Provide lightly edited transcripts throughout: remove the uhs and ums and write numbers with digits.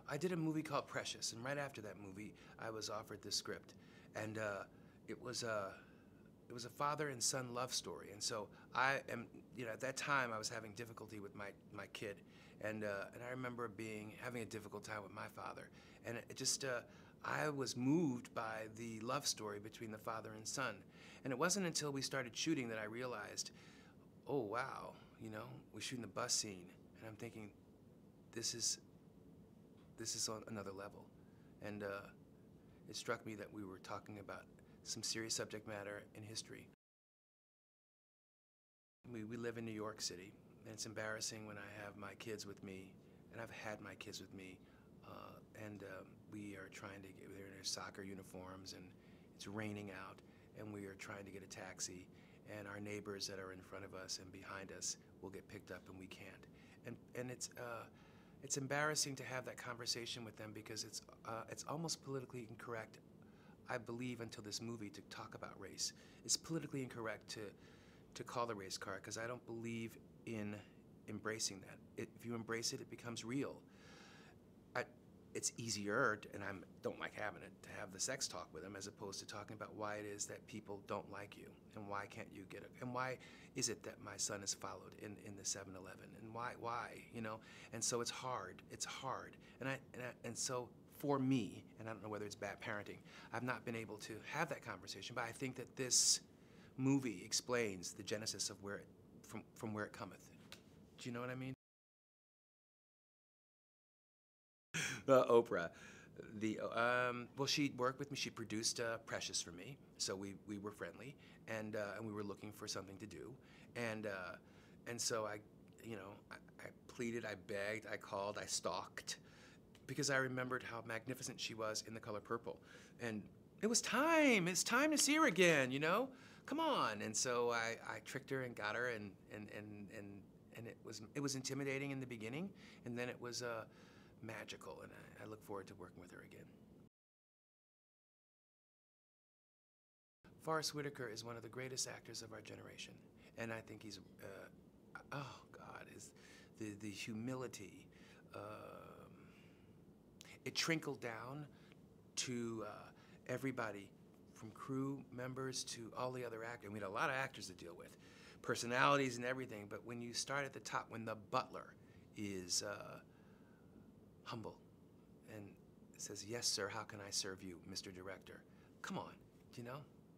I did a movie called Precious, and right after that movie, I was offered this script, and it was a father and son love story. And so I am, at that time I was having difficulty with my kid, and I remember having a difficult time with my father, and it just I was moved by the love story between the father and son, and it wasn't until we started shooting that I realized, oh wow, we're shooting the bus scene, and I'm thinking, this is on another level, and it struck me that we were talking about some serious subject matter in history. We live in New York City, and it's embarrassing when I have my kids with me, and I've had my kids with me, and we are trying to they're in their soccer uniforms, and it's raining out, and we are trying to get a taxi, and our neighbors that are in front of us and behind us will get picked up, and we can't. And it's embarrassing to have that conversation with them because it's almost politically incorrect, I believe, until this movie, to talk about race. It's politically incorrect to call the race card, because I don't believe in embracing that. If you embrace it, it becomes real. It's easier, and I don't like having it, to have the sex talk with them as opposed to talking about why it is that people don't like you, and why can't you get it, and why is it that my son is followed in the 7-Eleven, and why, And so it's hard, and so for me, and I don't know whether it's bad parenting, I've not been able to have that conversation, but I think that this movie explains the genesis of from where it cometh. Do you know what I mean? Oprah. Well, she worked with me. She produced Precious for me, so we were friendly, and we were looking for something to do, and so I pleaded, I begged, I called, I stalked, because I remembered how magnificent she was in The Color Purple, and it was time. It's time to see her again. Come on. And so I tricked her and got her, and it was intimidating in the beginning, and then it was magical, and I look forward to working with her again. Forrest Whitaker is one of the greatest actors of our generation, and I think he's, oh God, the humility. It trickled down to everybody, from crew members to all the other actors. We had a lot of actors to deal with, personalities and everything, but when you start at the top, when the butler is humble and says, "Yes, sir, how can I serve you, Mr. Director?" Come on,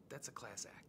that's a class act.